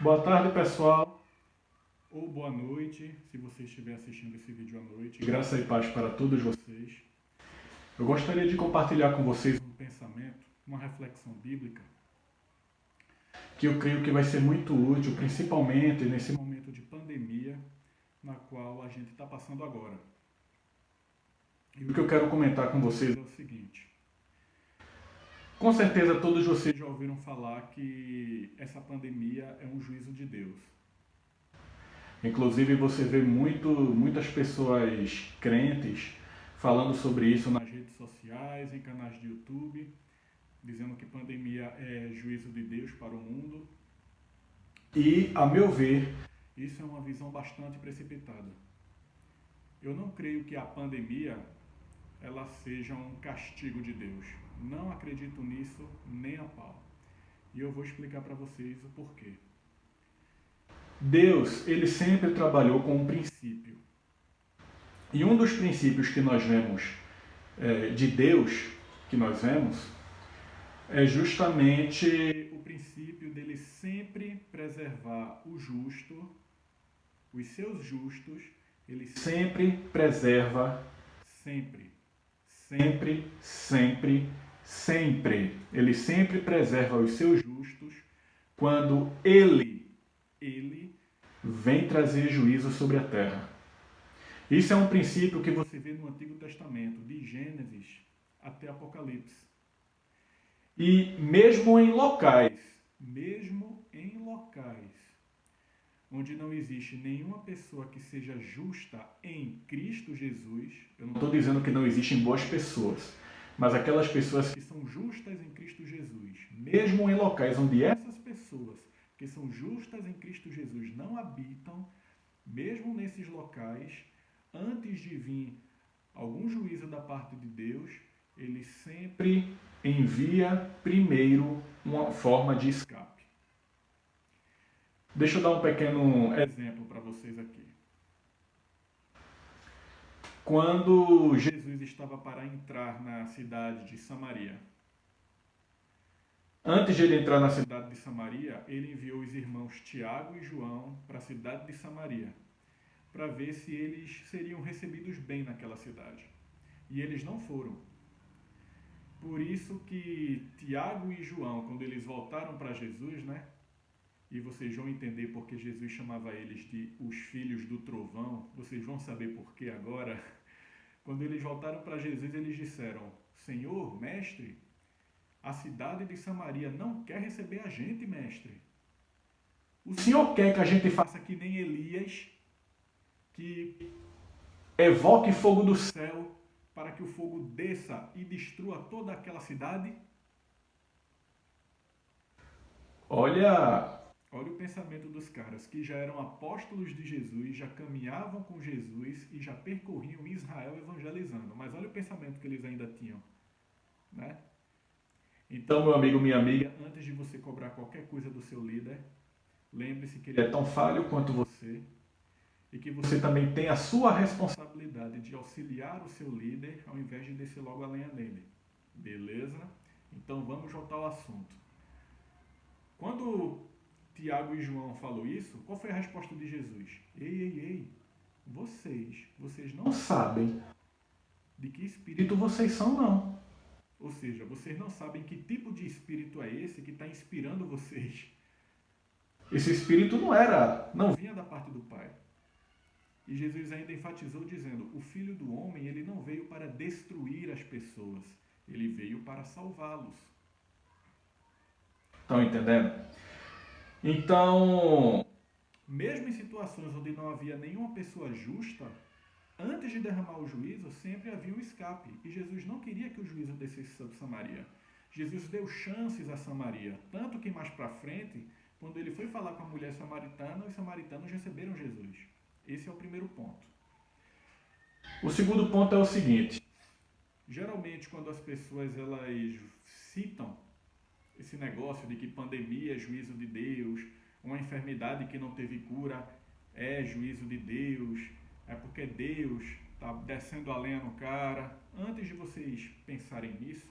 Boa tarde, pessoal, ou boa noite, se você estiver assistindo esse vídeo à noite. Graça e paz para todos vocês. Eu gostaria de compartilhar com vocês um pensamento, uma reflexão bíblica, que eu creio que vai ser muito útil, principalmente nesse momento de pandemia na qual a gente está passando agora. E o que eu quero comentar com vocês é o seguinte. Com certeza todos vocês já ouviram falar que essa pandemia é um juízo de Deus. Inclusive você vê muitas pessoas crentes falando sobre isso nas redes sociais, em canais de YouTube, dizendo que pandemia é juízo de Deus para o mundo. E, a meu ver, isso é uma visão bastante precipitada. Eu não creio que a pandemia ela seja um castigo de Deus. Não acredito nisso nem a pau. E eu vou explicar para vocês o porquê. Deus, ele sempre trabalhou com um princípio. E um dos princípios que nós vemos de Deus, que nós vemos, é justamente o princípio dele sempre preservar o justo, os seus justos, ele sempre preserva, sempre, sempre, sempre, sempre. Ele sempre preserva os seus justos quando ele vem trazer juízo sobre a terra. Isso é um princípio que você vê no Antigo Testamento, de Gênesis até Apocalipse. E mesmo em locais onde não existe nenhuma pessoa que seja justa em Cristo Jesus, eu não estou dizendo que não existem boas pessoas, mas aquelas pessoas que são justas em Cristo Jesus, mesmo em locais onde essas pessoas que são justas em Cristo Jesus não habitam, mesmo nesses locais, antes de vir algum juízo da parte de Deus, ele sempre envia primeiro uma forma de escape. Deixa eu dar um pequeno exemplo para vocês aqui. Quando Jesus estava para entrar na cidade de Samaria, antes de ele entrar na cidade de Samaria, ele enviou os irmãos Tiago e João para a cidade de Samaria, para ver se eles seriam recebidos bem naquela cidade. E eles não foram. Por isso que Tiago e João, quando eles voltaram para Jesus, né? E vocês vão entender porque Jesus chamava eles de os filhos do trovão, vocês vão saber por que agora. Quando eles voltaram para Jesus, eles disseram: Senhor, mestre, a cidade de Samaria não quer receber a gente, mestre. O Senhor quer que a gente faça que nem Elias, que evoque fogo do céu para que o fogo desça e destrua toda aquela cidade? Olha o pensamento dos caras que já eram apóstolos de Jesus, já caminhavam com Jesus e já percorriam Israel evangelizando. Mas olha o pensamento que eles ainda tinham, né? Então, meu amigo, minha amiga, antes de você cobrar qualquer coisa do seu líder, lembre-se que ele é tão falho quanto você e que você também tem a sua responsabilidade de auxiliar o seu líder ao invés de descer logo a lenha nele. Beleza? Então vamos voltar ao assunto. Quando Tiago e João falou isso, qual foi a resposta de Jesus? Ei, vocês não sabem de que espírito vocês são, não. Ou seja, vocês não sabem que tipo de espírito é esse que está inspirando vocês. Esse espírito não vinha da parte do Pai. E Jesus ainda enfatizou dizendo: o Filho do Homem, ele não veio para destruir as pessoas, ele veio para salvá-los. Estão entendendo? Então, mesmo em situações onde não havia nenhuma pessoa justa, antes de derramar o juízo, sempre havia um escape. E Jesus não queria que o juízo descesse sobre Samaria. Jesus deu chances a Samaria. Tanto que mais para frente, quando ele foi falar com a mulher samaritana, os samaritanos receberam Jesus. Esse é o primeiro ponto. O segundo ponto é o seguinte. Geralmente, quando as pessoas elas citam esse negócio de que pandemia é juízo de Deus, uma enfermidade que não teve cura é juízo de Deus, é porque Deus está descendo a lenha no cara. Antes de vocês pensarem nisso,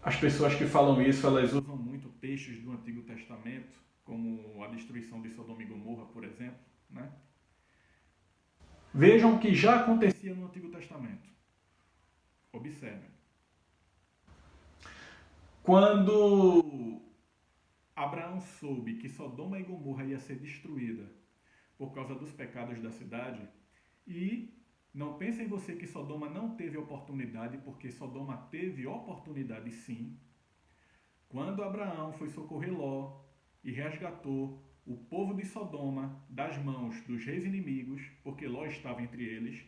As pessoas que falam isso, elas usam muito textos do Antigo Testamento, como a destruição de Sodoma e Gomorra, por exemplo, né? Vejam que já acontecia no Antigo Testamento. Observem. Quando Abraão soube que Sodoma e Gomorra ia ser destruída por causa dos pecados da cidade, e não pense em você que Sodoma não teve oportunidade, porque Sodoma teve oportunidade sim. Quando Abraão foi socorrer Ló e resgatou o povo de Sodoma das mãos dos reis inimigos, porque Ló estava entre eles,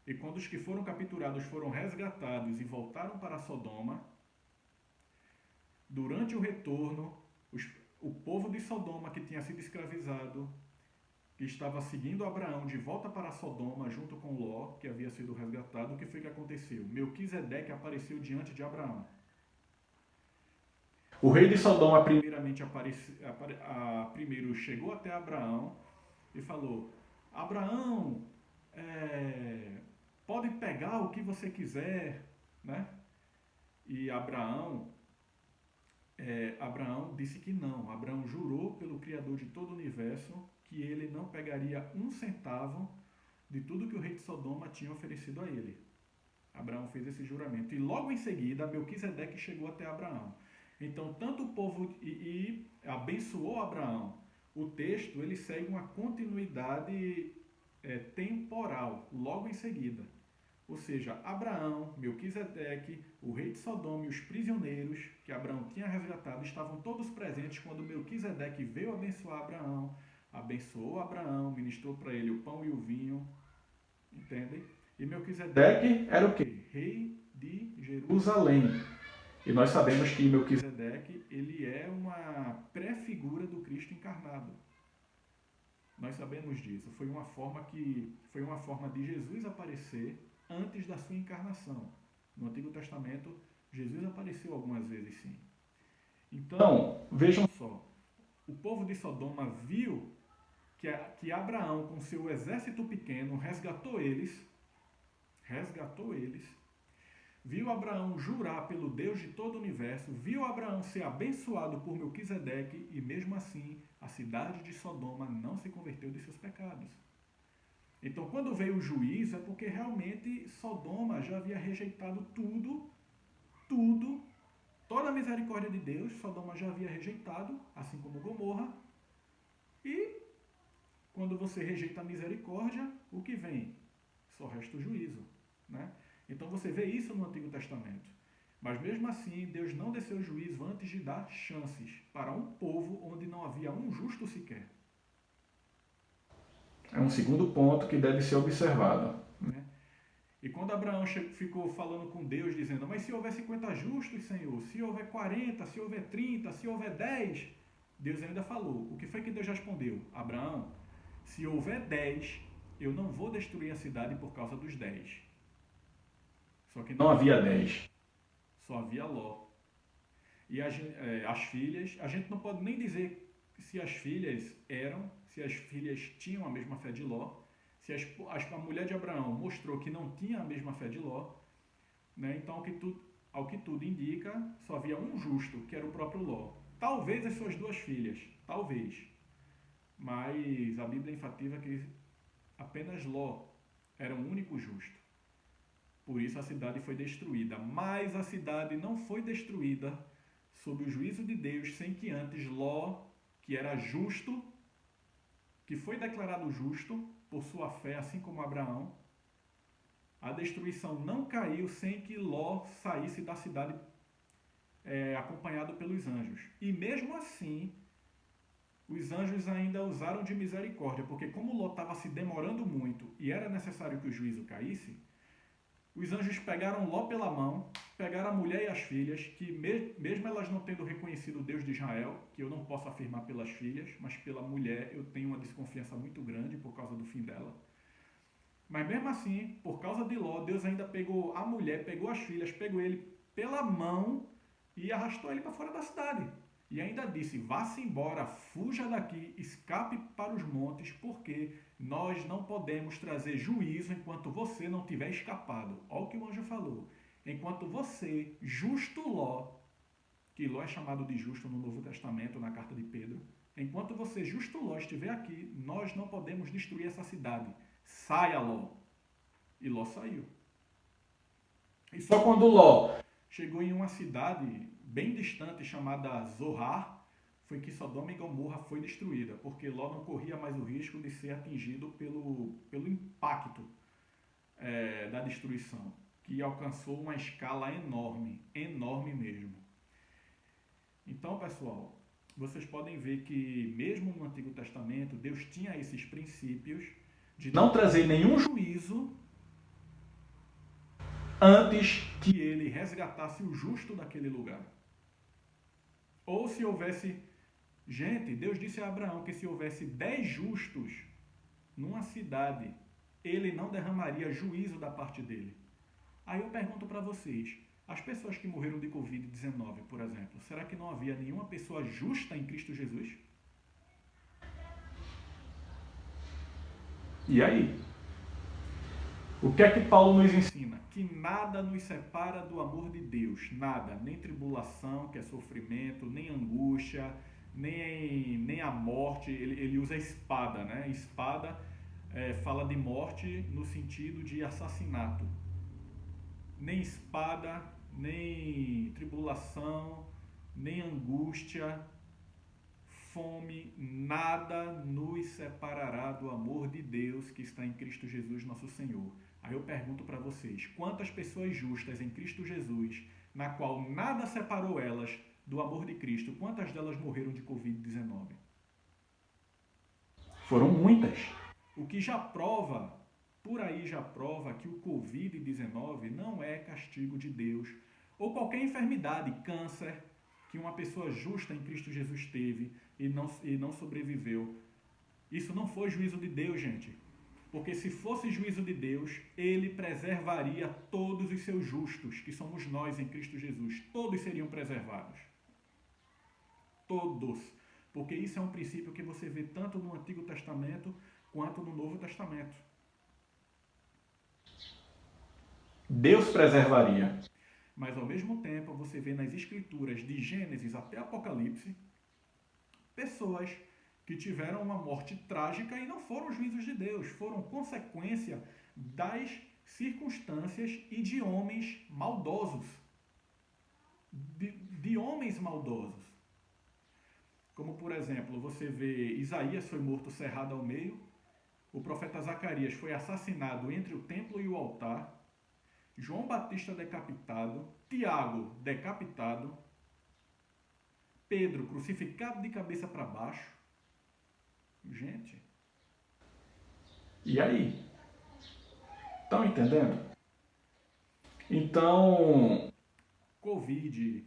e quando os que foram capturados foram resgatados e voltaram para Sodoma, durante o retorno, o povo de Sodoma que tinha sido escravizado, que estava seguindo Abraão de volta para Sodoma junto com Ló, que havia sido resgatado, o que foi que aconteceu? Melquisedeque apareceu diante de Abraão. O rei de Sodoma primeiro chegou até Abraão e falou: Abraão, pode pegar o que você quiser, né? E Abraão disse que não. Abraão jurou pelo Criador de todo o universo que ele não pegaria um centavo de tudo que o rei de Sodoma tinha oferecido a ele. Abraão fez esse juramento. E logo em seguida, Melquisedeque chegou até Abraão. Então, tanto o povo e abençoou Abraão. O texto ele segue uma continuidade temporal, logo em seguida. Ou seja, Abraão, Melquisedeque, o rei de Sodoma e os prisioneiros que Abraão tinha resgatado estavam todos presentes quando Melquisedeque veio abençoar Abraão, abençoou Abraão, ministrou para ele o pão e o vinho, entendem? E Melquisedeque era o quê? Rei de Jerusalém. E nós sabemos que Melquisedeque ele é uma pré-figura do Cristo encarnado. Nós sabemos disso. Foi uma forma de Jesus aparecer antes da sua encarnação. No Antigo Testamento, Jesus apareceu algumas vezes sim. Então, vejam só. O povo de Sodoma viu que Abraão, com seu exército pequeno, resgatou eles, viu Abraão jurar pelo Deus de todo o universo, viu Abraão ser abençoado por Melquisedeque e mesmo assim a cidade de Sodoma não se converteu de seus pecados. Então quando veio o juízo é porque realmente Sodoma já havia rejeitado toda a misericórdia de Deus, Sodoma já havia rejeitado, assim como Gomorra, e quando você rejeita a misericórdia, o que vem? Só resta o juízo, né? Então você vê isso no Antigo Testamento. Mas mesmo assim, Deus não desceu juízo antes de dar chances para um povo onde não havia um justo sequer. É um segundo ponto que deve ser observado, né? E quando Abraão ficou falando com Deus, dizendo: mas se houver 50 justos, Senhor, se houver 40, se houver 30, se houver 10, Deus ainda falou. O que foi que Deus respondeu? Abraão, se houver 10, eu não vou destruir a cidade por causa dos 10. Só que não havia 10. Só havia Ló. E as filhas, a gente não pode nem dizer se as filhas tinham a mesma fé de Ló. Se a mulher de Abraão mostrou que não tinha a mesma fé de Ló, né? Então, ao que tudo indica, só havia um justo, que era o próprio Ló. Talvez as suas duas filhas, talvez. Mas a Bíblia enfatiza que apenas Ló era o único justo. Por isso a cidade foi destruída. Mas a cidade não foi destruída sob o juízo de Deus, sem que antes Ló, que era justo, que foi declarado justo por sua fé, assim como Abraão, a destruição não caiu sem que Ló saísse da cidade acompanhado pelos anjos. E mesmo assim, os anjos ainda usaram de misericórdia, porque como Ló estava se demorando muito e era necessário que o juízo caísse, os anjos pegaram Ló pela mão, pegaram a mulher e as filhas, que mesmo elas não tendo reconhecido o Deus de Israel, que eu não posso afirmar pelas filhas, mas pela mulher eu tenho uma desconfiança muito grande por causa do fim dela. Mas mesmo assim, por causa de Ló, Deus ainda pegou a mulher, pegou as filhas, pegou ele pela mão e arrastou ele para fora da cidade. E ainda disse: vá-se embora, fuja daqui, escape para os montes, porque nós não podemos trazer juízo enquanto você não tiver escapado. Olha o que o anjo falou. Enquanto você, justo Ló, que Ló é chamado de justo no Novo Testamento, na carta de Pedro. Enquanto você, justo Ló, estiver aqui, nós não podemos destruir essa cidade. Saia, Ló. E Ló saiu. E só quando Ló chegou em uma cidade bem distante chamada Zoar, foi que Sodoma e Gomorra foi destruída, porque Ló não corria mais o risco de ser atingido pelo impacto da destruição, que alcançou uma escala enorme, enorme mesmo. Então, pessoal, vocês podem ver que mesmo no Antigo Testamento, Deus tinha esses princípios de não trazer nenhum juízo antes que ele resgatasse o justo daquele lugar. Ou se houvesse... Gente, Deus disse a Abraão que se houvesse 10 justos numa cidade, ele não derramaria juízo da parte dele. Aí eu pergunto para vocês, as pessoas que morreram de Covid-19, por exemplo, será que não havia nenhuma pessoa justa em Cristo Jesus? E aí? O que é que Paulo nos ensina? Que nada nos separa do amor de Deus, nada, nem tribulação, que é sofrimento, nem angústia, nem a morte. Ele usa a espada, né? Espada fala de morte no sentido de assassinato. Nem espada, nem tribulação, nem angústia, fome, nada nos separará do amor de Deus que está em Cristo Jesus, nosso Senhor. Aí eu pergunto para vocês, quantas pessoas justas em Cristo Jesus, na qual nada separou elas do amor de Cristo, quantas delas morreram de Covid-19? Foram muitas. O que já prova, por aí já prova que o Covid-19 não é castigo de Deus, ou qualquer enfermidade, câncer, que uma pessoa justa em Cristo Jesus teve e não sobreviveu. Isso não foi juízo de Deus, gente. Porque se fosse juízo de Deus, ele preservaria todos os seus justos, que somos nós em Cristo Jesus. Todos seriam preservados. Todos. Porque isso é um princípio que você vê tanto no Antigo Testamento quanto no Novo Testamento. Deus preservaria. Mas ao mesmo tempo você vê nas Escrituras, de Gênesis até Apocalipse, pessoas que tiveram uma morte trágica e não foram juízos de Deus, foram consequência das circunstâncias e de homens maldosos. De homens maldosos. Como, por exemplo, você vê Isaías foi morto cerrado ao meio, o profeta Zacarias foi assassinado entre o templo e o altar, João Batista decapitado, Tiago decapitado, Pedro crucificado de cabeça para baixo. Gente, e aí? Estão entendendo? Então, Covid,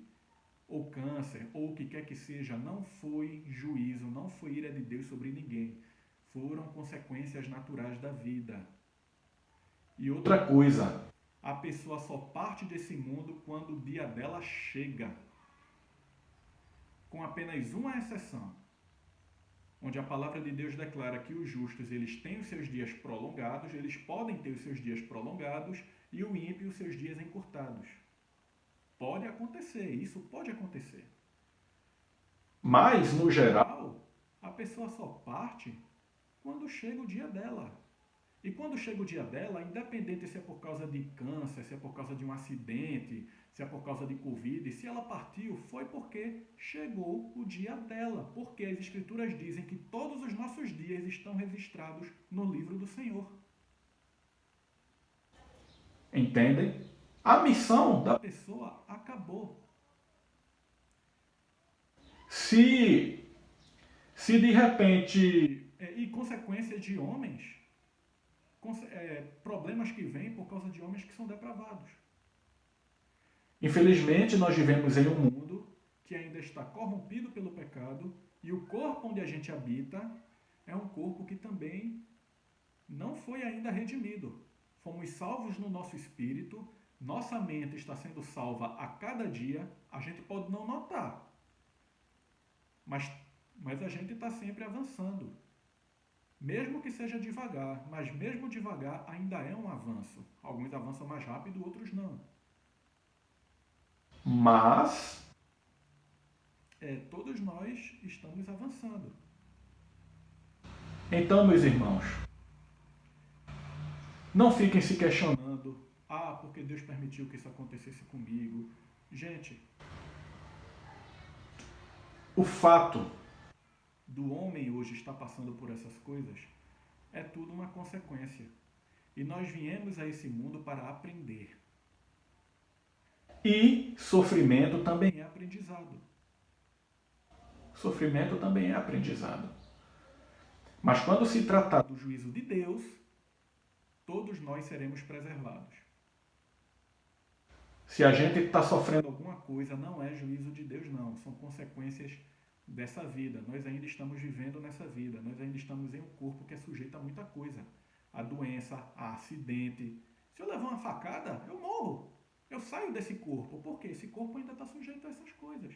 ou câncer, ou o que quer que seja, não foi juízo, não foi ira de Deus sobre ninguém. Foram consequências naturais da vida. E outra coisa, a pessoa só parte desse mundo quando o dia dela chega. Com apenas uma exceção, onde a palavra de Deus declara que os justos eles têm os seus dias prolongados, eles podem ter os seus dias prolongados e o ímpio os seus dias encurtados. Pode acontecer, isso pode acontecer. Mas, no geral, a pessoa só parte quando chega o dia dela. E quando chega o dia dela, independente se é por causa de câncer, se é por causa de um acidente, se é por causa de Covid, se ela partiu, foi porque chegou o dia dela. Porque as Escrituras dizem que todos os nossos dias estão registrados no livro do Senhor. Entendem? A missão da pessoa acabou. Se de repente, e consequências de homens, problemas que vêm por causa de homens que são depravados. Infelizmente, nós vivemos em um mundo que ainda está corrompido pelo pecado e o corpo onde a gente habita é um corpo que também não foi ainda redimido. Fomos salvos no nosso espírito, nossa mente está sendo salva a cada dia, a gente pode não notar, mas a gente está sempre avançando. Mesmo que seja devagar, mas mesmo devagar ainda é um avanço. Alguns avançam mais rápido, outros não. Mas todos nós estamos avançando. Então, meus irmãos, não fiquem se questionando, porque Deus permitiu que isso acontecesse comigo. Gente, o fato do homem hoje estar passando por essas coisas é tudo uma consequência. E nós viemos a esse mundo para aprender. E sofrimento também é aprendizado. Sofrimento também é aprendizado. Mas quando se tratar do juízo de Deus, todos nós seremos preservados. Se a gente está sofrendo alguma coisa, não é juízo de Deus, não. São consequências dessa vida. Nós ainda estamos vivendo nessa vida. Nós ainda estamos em um corpo que é sujeito a muita coisa. A doença, a acidente. Se eu levar uma facada, eu morro. Eu saio desse corpo. Por quê? Esse corpo ainda está sujeito a essas coisas.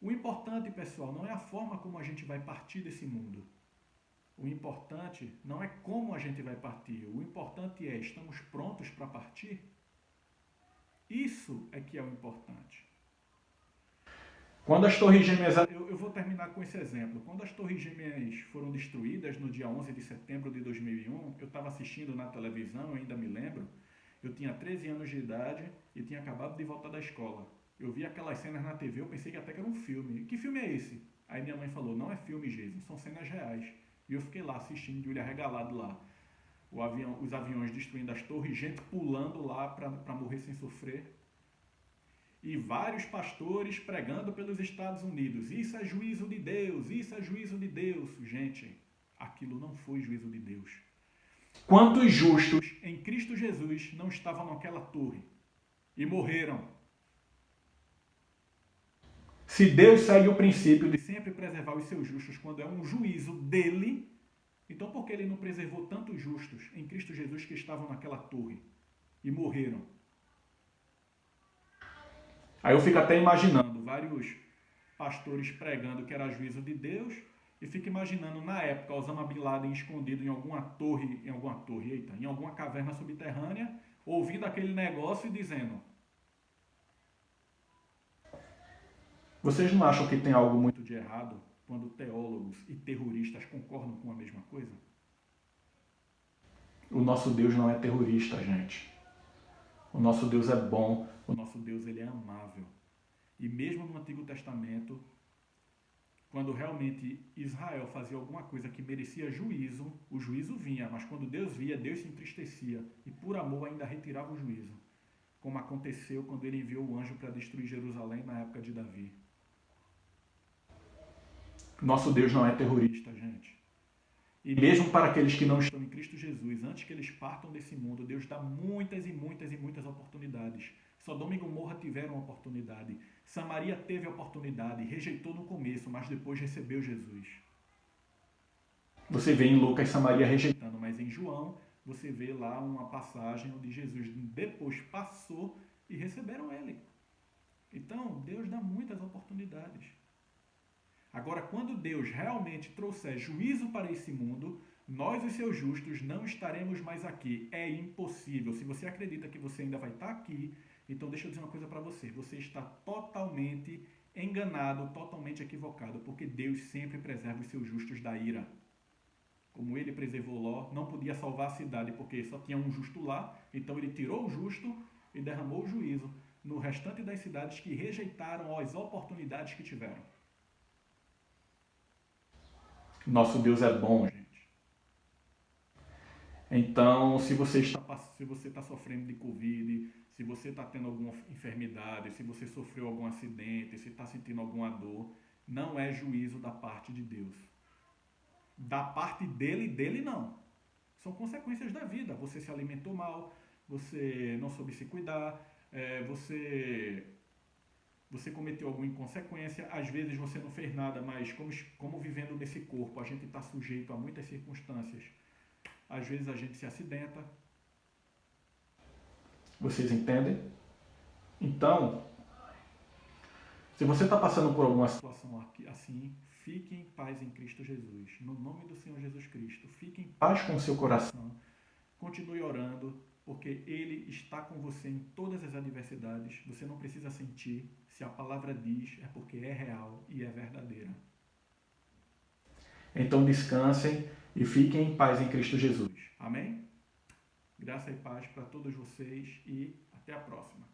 O importante, pessoal, não é a forma como a gente vai partir desse mundo. O importante não é como a gente vai partir. O importante é, estamos prontos para partir? Isso é que é o importante. Quando as Torres Gêmeas... Eu vou terminar com esse exemplo. Quando as Torres Gêmeas foram destruídas no dia 11 de setembro de 2001, eu estava assistindo na televisão, eu ainda me lembro, eu tinha 13 anos de idade e tinha acabado de voltar da escola. Eu vi aquelas cenas na TV, eu pensei que até que era um filme. Que filme é esse? Aí minha mãe falou, não é filme, Jason, são cenas reais. E eu fiquei lá assistindo, de olho arregalado lá. Os aviões destruindo as torres, gente pulando lá para morrer sem sofrer. E vários pastores pregando pelos Estados Unidos. Isso é juízo de Deus, isso é juízo de Deus. Gente, aquilo não foi juízo de Deus. Quantos justos em Cristo Jesus não estavam naquela torre e morreram? Se Deus segue o princípio de sempre preservar os seus justos quando é um juízo dele, então por que ele não preservou tantos justos em Cristo Jesus que estavam naquela torre e morreram? Aí eu fico até imaginando vários pastores pregando que era juízo de Deus e fico imaginando na época Osama Bin Laden escondido em alguma caverna subterrânea, ouvindo aquele negócio e dizendo: vocês não acham que tem algo muito de errado quando teólogos e terroristas concordam com a mesma coisa? O nosso Deus não é terrorista, gente. O nosso Deus é bom, o nosso Deus ele é amável. E mesmo no Antigo Testamento, quando realmente Israel fazia alguma coisa que merecia juízo, o juízo vinha, mas quando Deus via, Deus se entristecia e por amor ainda retirava o juízo, como aconteceu quando ele enviou o anjo para destruir Jerusalém na época de Davi. Nosso Deus não é terrorista, gente. E mesmo para aqueles que não estão em Cristo Jesus, antes que eles partam desse mundo, Deus dá muitas e muitas e muitas oportunidades. Sodoma e Gomorra tiveram oportunidade. Samaria teve oportunidade, rejeitou no começo, mas depois recebeu Jesus. Você vê em Lucas Samaria rejeitando, mas em João você vê lá uma passagem onde Jesus depois passou e receberam ele. Então, Deus dá muitas oportunidades. Agora, quando Deus realmente trouxer juízo para esse mundo, nós, os seus justos, não estaremos mais aqui. É impossível. Se você acredita que você ainda vai estar aqui, então deixa eu dizer uma coisa para você. Você está totalmente enganado, totalmente equivocado, porque Deus sempre preserva os seus justos da ira. Como ele preservou Ló, não podia salvar a cidade, porque só tinha um justo lá, então ele tirou o justo e derramou o juízo no restante das cidades que rejeitaram as oportunidades que tiveram. Nosso Deus é bom, gente. Então, se você está sofrendo de Covid, se você está tendo alguma enfermidade, se você sofreu algum acidente, se está sentindo alguma dor, não é juízo da parte de Deus. Da parte dele não. São consequências da vida. Você se alimentou mal, você não soube se cuidar, você cometeu alguma inconsequência, às vezes você não fez nada, mas como vivendo nesse corpo, a gente está sujeito a muitas circunstâncias. Às vezes a gente se acidenta. Vocês entendem? Então, se você está passando por alguma situação assim, fique em paz em Cristo Jesus. No nome do Senhor Jesus Cristo, fique em paz com o seu coração. Continue orando, porque Ele está com você em todas as adversidades. Você não precisa sentir. Se a palavra diz, é porque é real e é verdadeira. Então descansem e fiquem em paz em Cristo Jesus. Amém? Graça e paz para todos vocês e até a próxima.